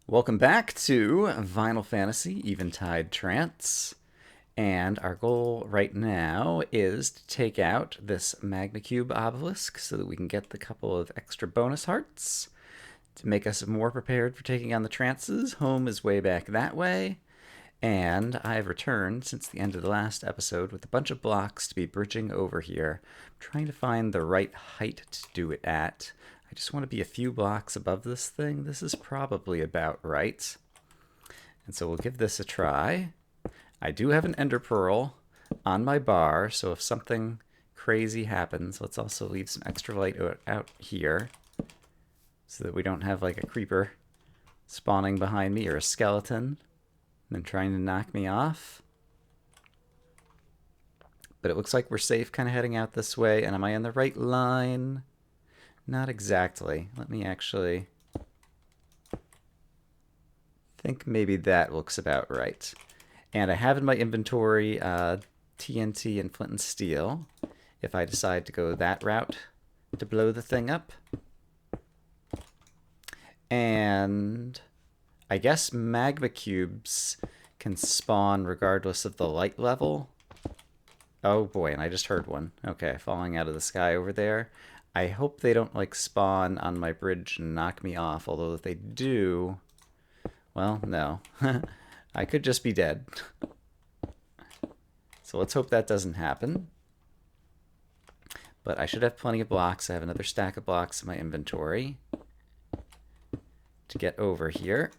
Welcome back to Vinyl Fantasy Eventide Trance. And our goal right now is to take out this Magma Cube obelisk so that we can get the couple of extra bonus hearts to make us more prepared for taking on the trances. Home is way back that way. And I've returned since the end of the last episode with a bunch of blocks to be bridging over here. I'm trying to find the right height to do it at. I just want to be a few blocks above this thing. This is probably about right. And so we'll give this a try. I do have an ender pearl on my bar, so if something crazy happens, let's also leave some extra light out here so that we don't have like a creeper spawning behind me or a skeleton and then trying to knock me off. But it looks like we're safe kind of heading out this way. And am I in the right line? Not exactly. Let me actually think maybe that looks about right. And I have in my inventory TNT and flint and steel if I decide to go that route to blow the thing up. And I guess magma cubes can spawn regardless of the light level. Oh boy, and I just heard one. Okay, falling out of the sky over there. I hope they don't like spawn on my bridge and knock me off, although if they do, well, no. I could just be dead. So let's hope that doesn't happen. But I should have plenty of blocks. I have another stack of blocks in my inventory to get over here.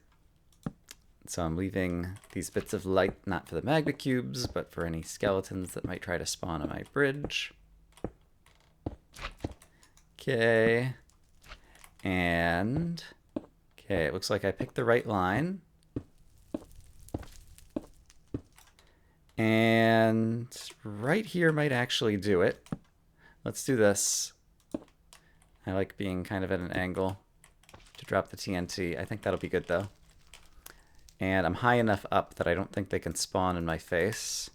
So I'm leaving these bits of light not for the magma cubes, but for any skeletons that might try to spawn on my bridge. Okay. And okay, it looks like I picked the right line. And right here might actually do it. Let's do this. I like being kind of at an angle to drop the TNT. I think that'll be good though. And I'm high enough up that I don't think they can spawn in my face.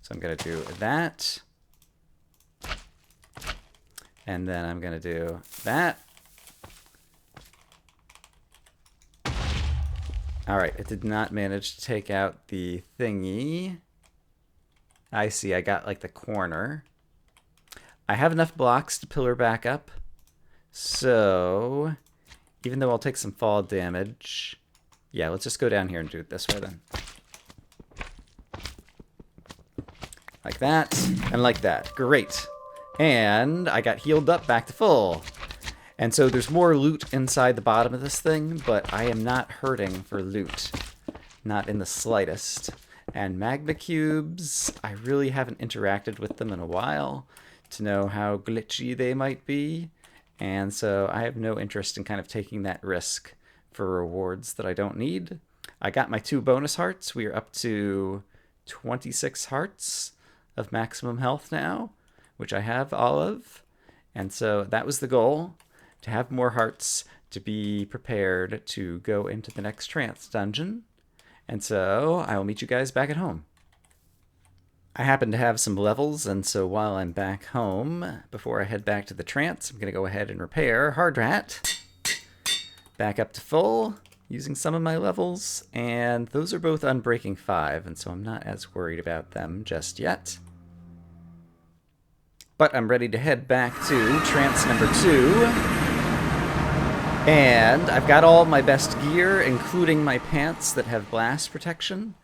So I'm going to do that. And then I'm going to do that. Alright, it did not manage to take out the thingy. I see, I got like the corner. I have enough blocks to pillar back up. So, even though I'll take some fall damage, yeah, let's just go down here and do it this way then. Like that, and like that. Great. And I got healed up back to full. And so there's more loot inside the bottom of this thing, but I am not hurting for loot. Not in the slightest. And magma cubes, I really haven't interacted with them in a while to know how glitchy they might be. And so I have no interest in kind of taking that risk for rewards that I don't need. I got my 2 bonus hearts. We are up to 26 hearts of maximum health now, which I have all of. And so that was the goal, to have more hearts to be prepared to go into the next trance dungeon. And so I will meet you guys back at home. I happen to have some levels, and so while I'm back home, before I head back to the trance, I'm going to go ahead and repair Hard Rat. Back up to full, using some of my levels, and those are both Unbreaking 5, and so I'm not as worried about them just yet. But I'm ready to head back to trance number 2. And I've got all my best gear, including my pants that have blast protection,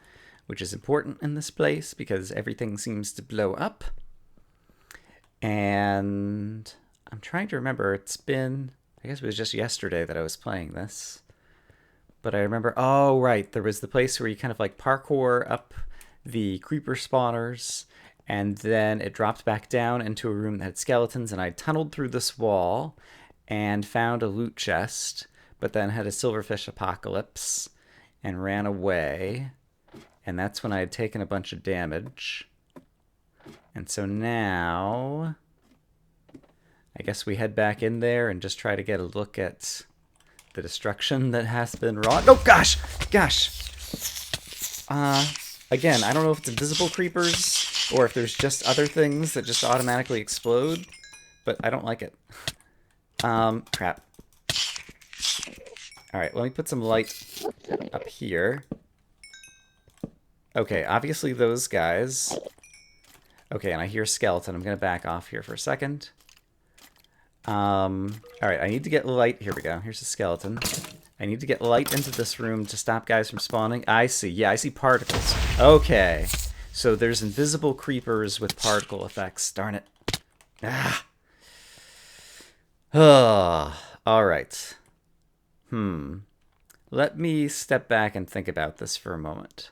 which is important in this place because everything seems to blow up. And I'm trying to remember, it's been, I guess it was just yesterday that I was playing this. But I remember, oh right, there was the place where you kind of like parkour up the creeper spawners, and then it dropped back down into a room that had skeletons, and I tunneled through this wall and found a loot chest, but then had a silverfish apocalypse and ran away. And that's when I had taken a bunch of damage. And so now I guess we head back in there and just try to get a look at the destruction that has been wrought. Oh gosh! Gosh! Again, I don't know if it's invisible creepers or if there's just other things that just automatically explode, but I don't like it. Crap. Alright, let me put some light up here. Okay, obviously those guys. Okay, and I hear a skeleton. I'm going to back off here for a second. Alright, I need to get light. Here we go. Here's a skeleton. I need to get light into this room to stop guys from spawning. I see. Yeah, I see particles. Okay. So there's invisible creepers with particle effects. Darn it. Ah. Alright. Let me step back and think about this for a moment.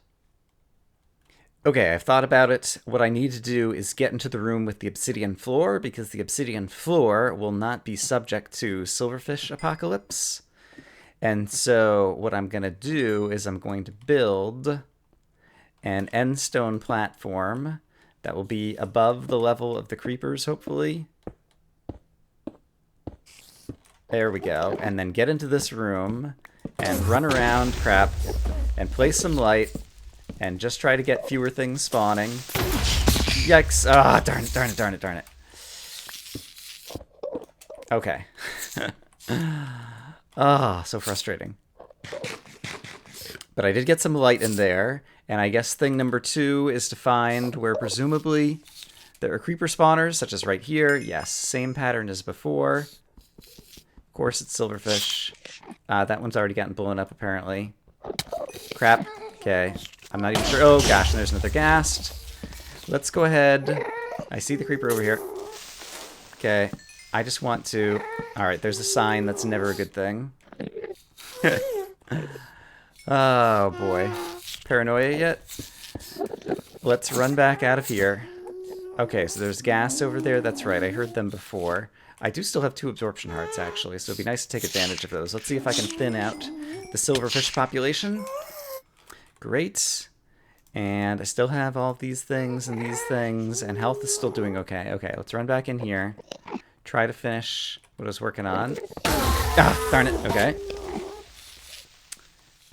Okay, I've thought about it. What I need to do is get into the room with the obsidian floor, because the obsidian floor will not be subject to silverfish apocalypse. And so what I'm going to do is I'm going to build an end stone platform that will be above the level of the creepers, hopefully. There we go. And then get into this room and run around, crap, and place some light. And just try to get fewer things spawning. Yikes. Ah, darn it, darn it, darn it, darn it. Okay. Ah, so frustrating. But I did get some light in there. And I guess thing number 2 is to find where presumably there are creeper spawners, such as right here. Yes, same pattern as before. Of course, it's silverfish. That one's already gotten blown up, apparently. Crap. Okay. I'm not even sure. Oh, gosh, and there's another ghast. Let's go ahead. I see the creeper over here. Okay. I just want to... Alright, there's a sign. That's never a good thing. Oh, boy. Paranoia yet? Let's run back out of here. Okay, so there's ghast over there. That's right. I heard them before. I do still have 2 absorption hearts, actually, so it'd be nice to take advantage of those. Let's see if I can thin out the silverfish population. Great. And I still have all of these things, and health is still doing okay. Okay, let's run back in here. Try to finish what I was working on. Ah, darn it. Okay.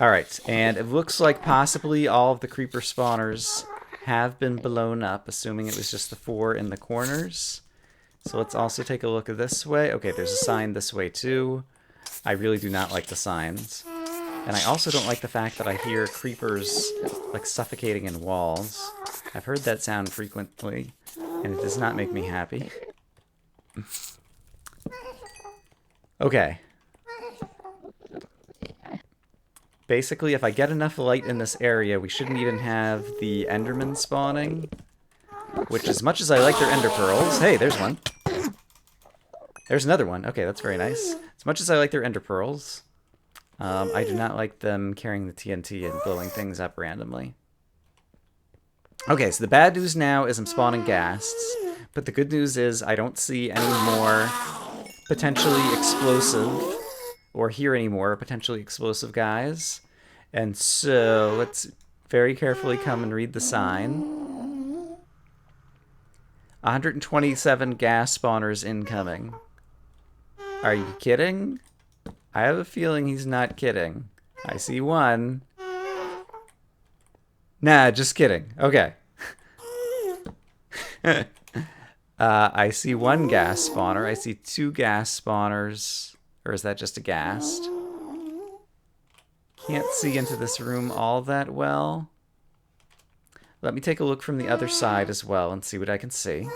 Alright, and it looks like possibly all of the creeper spawners have been blown up, assuming it was just the 4 in the corners. So let's also take a look at this way. Okay, there's a sign this way too. I really do not like the signs. And I also don't like the fact that I hear creepers, like, suffocating in walls. I've heard that sound frequently, and it does not make me happy. Okay. Basically, if I get enough light in this area, we shouldn't even have the Endermen spawning. Which, as much as I like their Ender Pearls... Hey, there's one. There's another one. Okay, that's very nice. As much as I like their Ender Pearls... I do not like them carrying the TNT and blowing things up randomly. Okay, so the bad news now is I'm spawning ghasts, but the good news is I don't see any more potentially explosive, or hear any more potentially explosive guys. And so let's very carefully come and read the sign. 127 ghast spawners incoming. Are you kidding? I have a feeling he's not kidding. I see one. Nah, just kidding. Okay. I see one ghast spawner. I see 2 ghast spawners. Or is that just a ghast? Can't see into this room all that well. Let me take a look from the other side as well and see what I can see.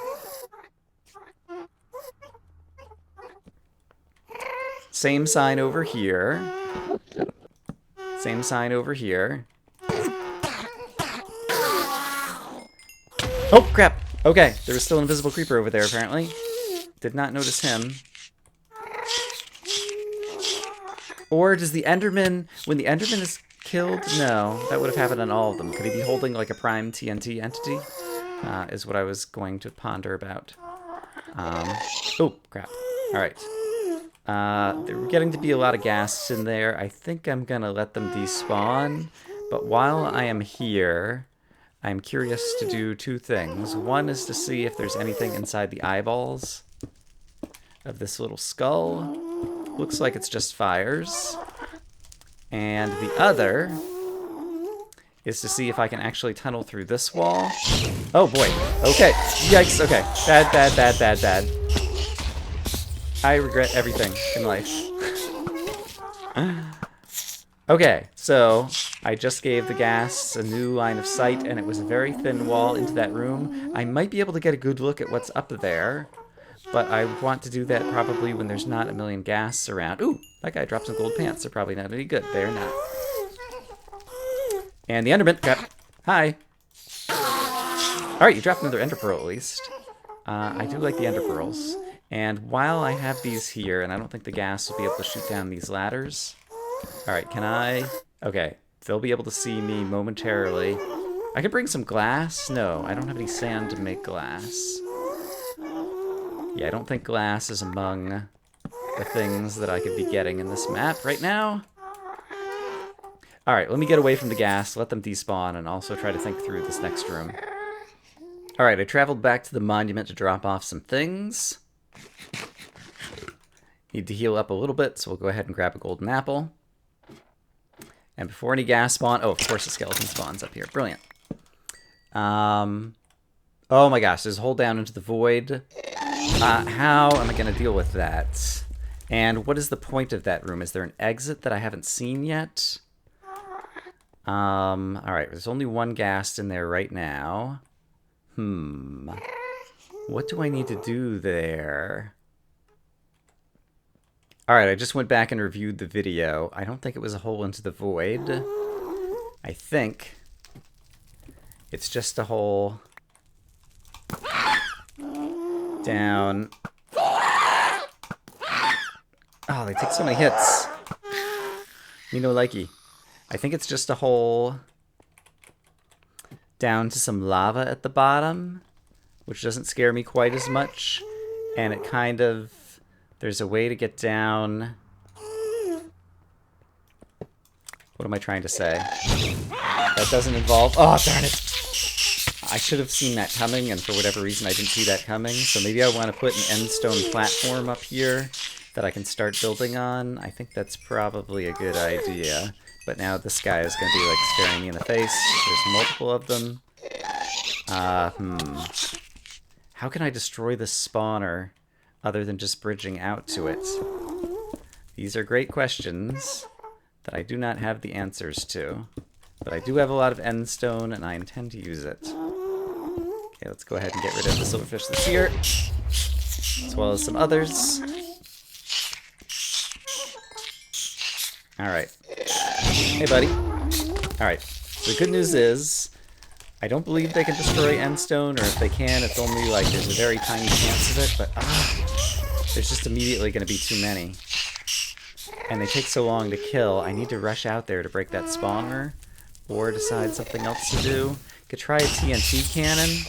Same sign over here. Same sign over here. Oh, crap! Okay, there was still an invisible creeper over there, apparently. Did not notice him. Or does the Enderman... When the Enderman is killed? No, that would have happened on all of them. Could he be holding, like, a prime TNT entity? Is what I was going to ponder about. Oh, crap. Alright. There were getting to be a lot of ghasts in there. I think I'm gonna let them despawn. But while I am here, I'm curious to do 2 things. One is to see if there's anything inside the eyeballs of this little skull. Looks like it's just fires. And the other is to see if I can actually tunnel through this wall. Oh boy. Okay. Yikes. Okay. Bad, bad, bad, bad, bad. I regret everything in life. Okay, so I just gave the gas a new line of sight, and it was a very thin wall into that room. I might be able to get a good look at what's up there, but I want to do that probably when there's not a million gas around. Ooh, that guy dropped some gold pants. They're probably not any good. They're not. And the Enderman got... Hi. Alright, you dropped another Ender Pearl at least. I do like the Ender Pearls. And while I have these here, and I don't think the gas will be able to shoot down these ladders... Alright, can I... Okay, they'll be able to see me momentarily. I can bring some glass? No, I don't have any sand to make glass. Yeah, I don't think glass is among the things that I could be getting in this map right now. Alright, let me get away from the gas, let them despawn, and also try to think through this next room. Alright, I traveled back to the monument to drop off some things. Need to heal up a little bit, so we'll go ahead and grab a golden apple. And before any gas spawn... Oh, of course the skeleton spawns up here. Brilliant. Oh my gosh, there's a hole down into the void. How am I going to deal with that? And what is the point of that room? Is there an exit that I haven't seen yet? Alright, there's only one ghast in there right now. What do I need to do there? Alright, I just went back and reviewed the video. I don't think it was a hole into the void. I think it's just a hole down. Oh, they take so many hits. Me no likey. I think it's just a hole down to some lava at the bottom, which doesn't scare me quite as much. And it kind of... There's a way to get down... What am I trying to say? That doesn't involve... Oh, darn it! I should have seen that coming, and for whatever reason I didn't see that coming. So maybe I want to put an end stone platform up here that I can start building on. I think that's probably a good idea. But now this guy is going to be, like, staring me in the face. There's multiple of them. How can I destroy this spawner other than just bridging out to it? These are great questions that I do not have the answers to. But I do have a lot of end stone, and I intend to use it. Okay, let's go ahead and get rid of the silverfish that's here, as well as some others. Alright. Hey, buddy. Alright. The good news is, I don't believe they can destroy endstone, or if they can, it's only like there's a very tiny chance of it, but there's just immediately going to be too many. And they take so long to kill, I need to rush out there to break that spawner, or decide something else to do. Could try a TNT cannon.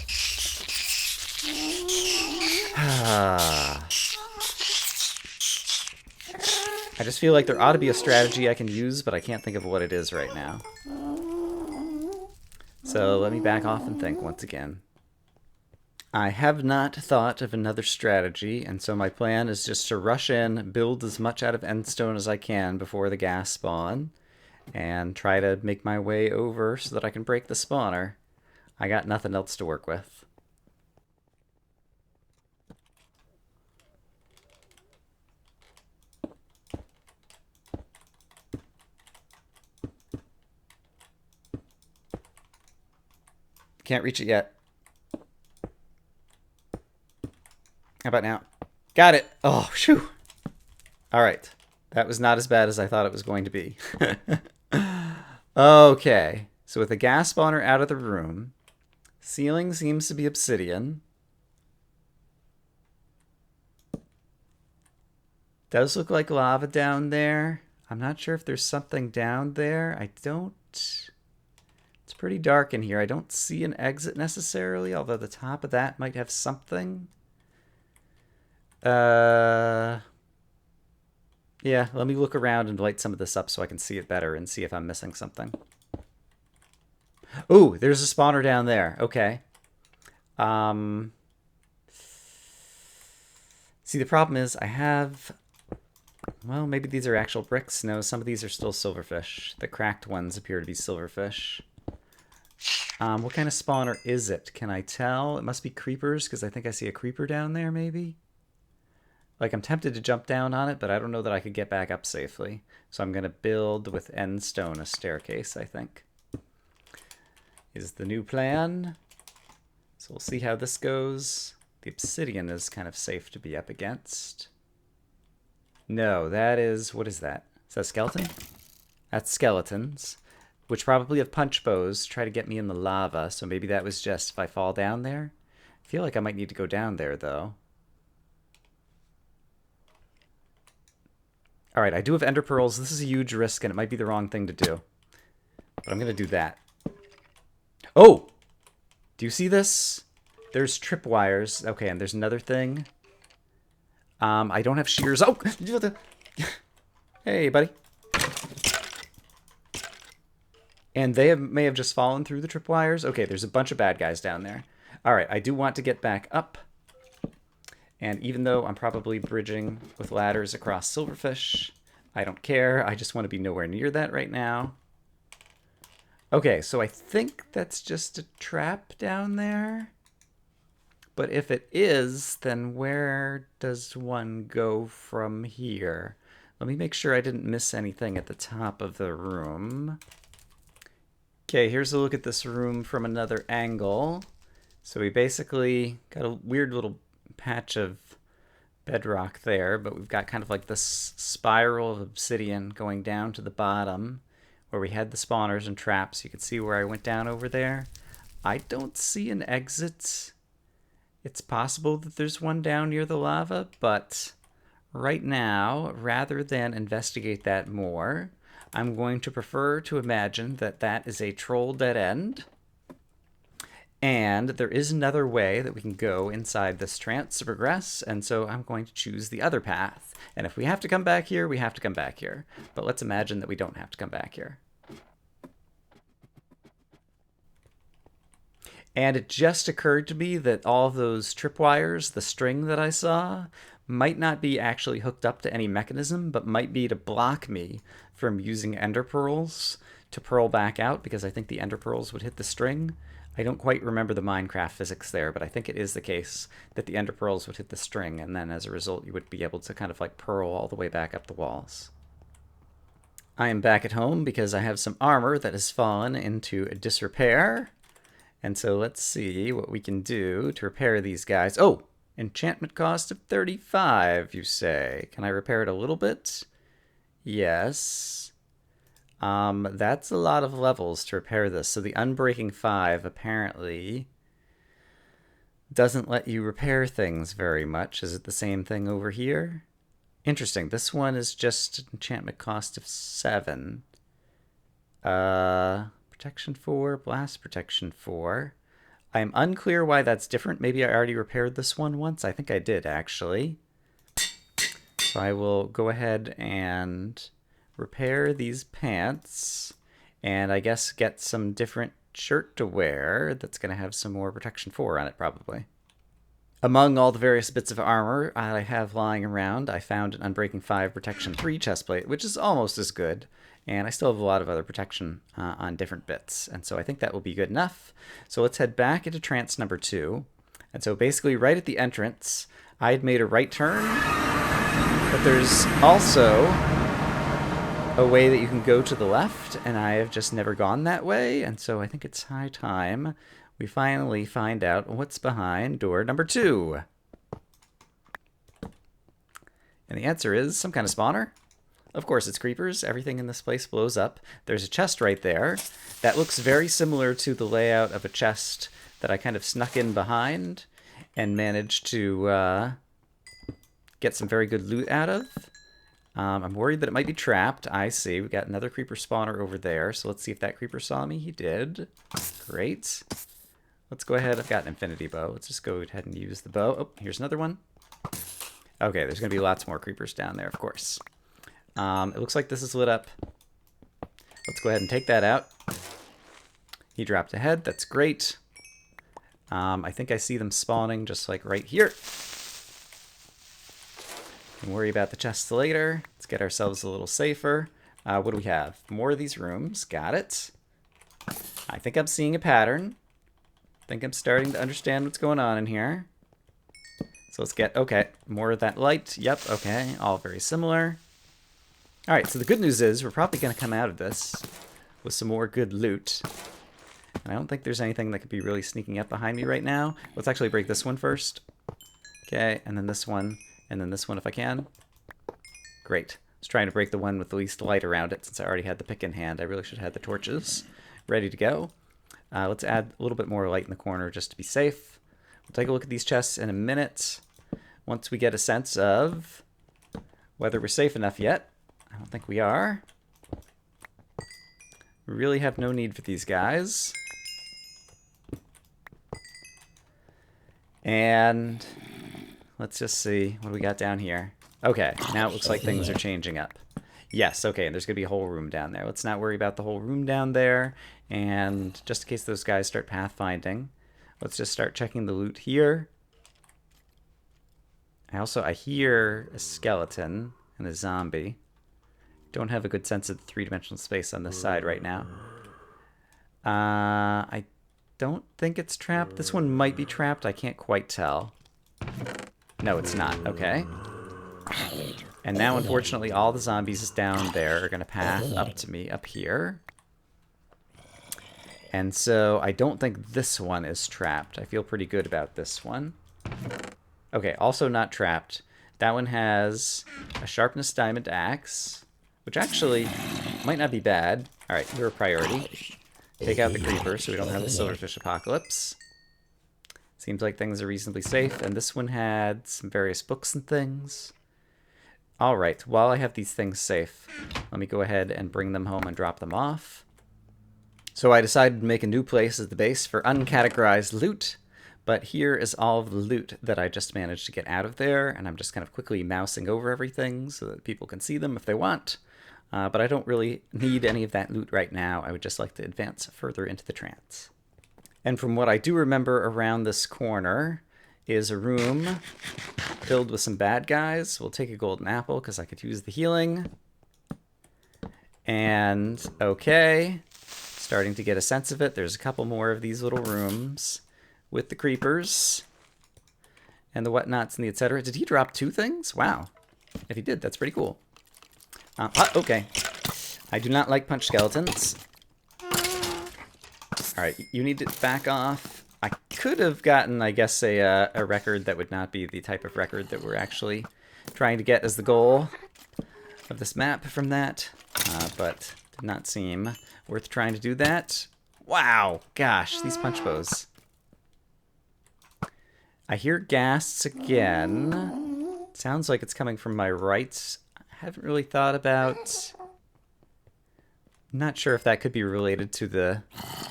I just feel like there ought to be a strategy I can use, but I can't think of what it is right now. So let me back off and think once again. I have not thought of another strategy, and so my plan is just to rush in, build as much out of endstone as I can before the gas spawn, and try to make my way over so that I can break the spawner. I got nothing else to work with. Can't reach it yet. How about now? Got it! Oh, shoo! Alright. That was not as bad as I thought it was going to be. Okay. So with the gas spawner out of the room, ceiling seems to be obsidian. Does look like lava down there. I'm not sure if there's something down there. I don't... It's pretty dark in here. I don't see an exit necessarily, although the top of that might have something. Yeah, let me look around and light some of this up so I can see it better and see if I'm missing something. Ooh, there's a spawner down there. Okay. See, the problem is I have... Well, maybe these are actual bricks. No, some of these are still silverfish. The cracked ones appear to be silverfish. What kind of spawner is it? Can I tell? It must be creepers, because I think I see a creeper down there, maybe? Like, I'm tempted to jump down on it, but I don't know that I could get back up safely. So I'm going to build with end stone a staircase, I think. Is the new plan. So we'll see how this goes. The obsidian is kind of safe to be up against. No, that is... What is that? Is that a skeleton? That's skeletons, which probably have punch bows, try to get me in the lava. So maybe that was just if I fall down there. I feel like I might need to go down there, though. All right, I do have ender pearls. This is a huge risk, and it might be the wrong thing to do. But I'm going to do that. Oh! Do you see this? There's tripwires. Okay, and there's another thing. I don't have shears. Oh! Hey, buddy. And they may have just fallen through the tripwires. Okay, there's a bunch of bad guys down there. All right, I do want to get back up. And even though I'm probably bridging with ladders across Silverfish, I don't care. I just want to be nowhere near that right now. Okay, so I think that's just a trap down there. But if it is, then where does one go from here? Let me make sure I didn't miss anything at the top of the room. Okay, here's a look at this room from another angle. So we basically got a weird little patch of bedrock there, but we've got kind of like this spiral of obsidian going down to the bottom where we had the spawners and traps. You can see where I went down over there. I don't see an exit. It's possible that there's one down near the lava, but right now, rather than investigate that more, I'm going to prefer to imagine that that is a troll dead end. And there is another way that we can go inside this trance to progress, and so I'm going to choose the other path. And if we have to come back here, we have to come back here. But let's imagine that we don't have to come back here. And it just occurred to me that all of those tripwires, the string that I saw, might not be actually hooked up to any mechanism, but might be to block me from using ender pearls to pearl back out, because I think the ender pearls would hit the string. I don't quite remember the Minecraft physics there, but I think it is the case that the ender pearls would hit the string, and then as a result you would be able to kind of like pearl all the way back up the walls. I am back at home because I have some armor that has fallen into disrepair. And so let's see what we can do to repair these guys. Oh, enchantment cost of 35, you say. Can I repair it a little bit? Yes. That's a lot of levels to repair this. So the Unbreaking 5 apparently doesn't let you repair things very much. Is it the same thing over here? Interesting. This one is just enchantment cost of 7. Protection 4, blast protection 4. I am unclear why that's different. Maybe I already repaired this one once. I think I did, actually. So I will go ahead and repair these pants, and I guess get some different shirt to wear that's going to have some more protection 4 on it, probably. Among all the various bits of armor I have lying around, I found an Unbreaking 5 Protection 3 chestplate, which is almost as good, and I still have a lot of other protection on different bits, and so I think that will be good enough. So let's head back into trance number 2. And so basically right at the entrance, I had made a right turn, but there's also a way that you can go to the left, and I have just never gone that way, and so I think it's high time we finally find out what's behind door number 2. And the answer is some kind of spawner. Of course, it's creepers. Everything in this place blows up. There's a chest right there. That looks very similar to the layout of a chest that I kind of snuck in behind and managed to get some very good loot out of. I'm worried that it might be trapped. I see. We got another creeper spawner over there. So let's see if that creeper saw me. He did. Great. Let's go ahead. I've got an infinity bow. Let's just go ahead and use the bow. Oh, here's another one. Okay, there's going to be lots more creepers down there, of course. It looks like this is lit up. Let's go ahead and take that out. He dropped a head. That's great. I think I see them spawning just like right here. Don't worry about the chests later. Let's get ourselves a little safer. What do we have? More of these rooms. Got it. I think I'm seeing a pattern. I think I'm starting to understand what's going on in here. So let's get, okay, more of that light. Yep, okay, all very similar. All right, so the good news is we're probably going to come out of this with some more good loot. And I don't think there's anything that could be really sneaking up behind me right now. Let's actually break this one first. Okay, and then this one, and then this one if I can. Great. I was trying to break the one with the least light around it since I already had the pick in hand. I really should have had the torches ready to go. Let's add a little bit more light in the corner just to be safe. We'll take a look at these chests in a minute once we get a sense of whether we're safe enough yet. I don't think we are. We really have no need for these guys. And let's just see what do we got down here. Okay, now it looks like things are changing up. Yes, okay, and there's going to be a whole room down there. Let's not worry about the whole room down there. And just in case those guys start pathfinding, let's just start checking the loot here. I hear a skeleton and a zombie. Don't have a good sense of the three-dimensional space on this side right now. I don't think it's trapped. This one might be trapped. I can't quite tell. No, it's not. Okay. And now, unfortunately, all the zombies down there are going to path up to me up here. And so I don't think this one is trapped. I feel pretty good about this one. Okay, also not trapped. That one has a sharpness diamond axe, which actually might not be bad. All right, we're a priority. Take out the creeper so we don't have the silverfish apocalypse. Seems like things are reasonably safe. And this one had some various books and things. All right, while I have these things safe, let me go ahead and bring them home and drop them off. So I decided to make a new place as the base for uncategorized loot. But here is all of the loot that I just managed to get out of there. And I'm just kind of quickly mousing over everything so that people can see them if they want. But I don't really need any of that loot right now. I would just like to advance further into the trance. And from what I do remember around this corner is a room filled with some bad guys. We'll take a golden apple because I could use the healing. And okay, starting to get a sense of it. There's a couple more of these little rooms with the creepers and the whatnots and the etc. Did he drop two things? Wow. If he did, that's pretty cool. Okay. I do not like punch skeletons. All right, you need to back off. I could have gotten, I guess, a record that would not be the type of record that we're actually trying to get as the goal of this map from that, but did not seem worth trying to do that. Wow, gosh, these punch bows. I hear ghasts again. Sounds like it's coming from my right. I haven't really thought about... Not sure if that could be related to the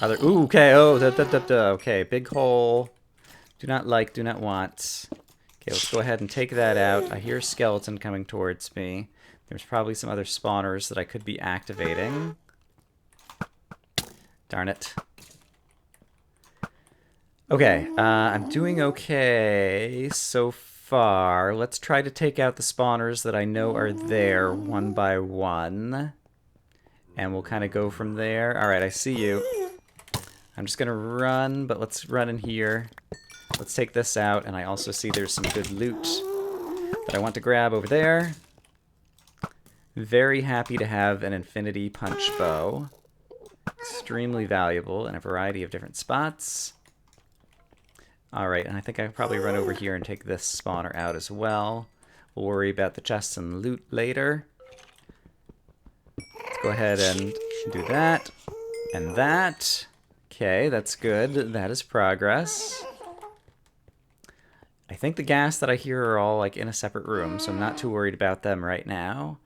other... Ooh, okay, oh, okay, big hole. Do not like, do not want. Okay, let's go ahead and take that out. I hear a skeleton coming towards me. There's probably some other spawners that I could be activating. Darn it. Okay, I'm doing okay so far. Let's try to take out the spawners that I know are there one by one. And we'll kind of go from there. All right, I see you. I'm just going to run, but let's run in here. Let's take this out, and I also see there's some good loot that I want to grab over there. Very happy to have an infinity punch bow. Extremely valuable in a variety of different spots. All right, and I think I can probably run over here and take this spawner out as well. We'll worry about the chests and loot later. Let's go ahead and do that. And that. Okay, that's good. That is progress. I think the gas that I hear are all like in a separate room, so I'm not too worried about them right now.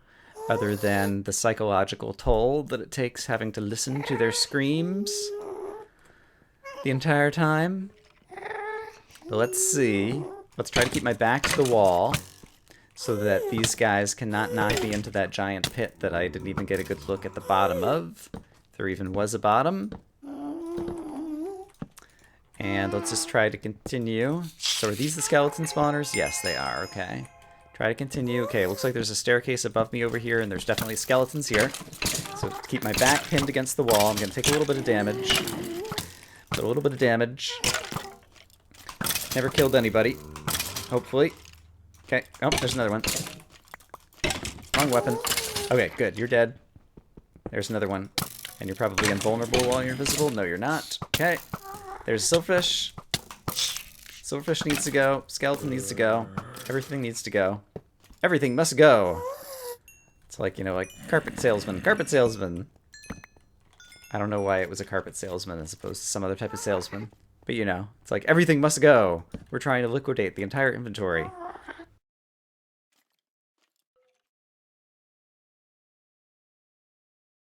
Other than the psychological toll that it takes having to listen to their screams the entire time. But let's see. Let's try to keep my back to the wall so that these guys cannot knock me into that giant pit that I didn't even get a good look at the bottom of. If there even was a bottom. And let's just try to continue. So are these the skeleton spawners? Yes, they are. Okay. Try to continue. Okay, it looks like there's a staircase above me over here, and there's definitely skeletons here. So to keep my back pinned against the wall, I'm going to take a little bit of damage. But a little bit of damage. Never killed anybody. Hopefully. Okay. Oh, there's another one. Wrong weapon. Okay, good. You're dead. There's another one. And you're probably invulnerable while you're invisible. No, you're not. Okay. There's a silverfish. Silverfish needs to go. Skeleton needs to go. Everything needs to go. Everything must go. It's like, you know, like carpet salesman. Carpet salesman. I don't know why it was a carpet salesman as opposed to some other type of salesman. But you know, it's like everything must go. We're trying to liquidate the entire inventory.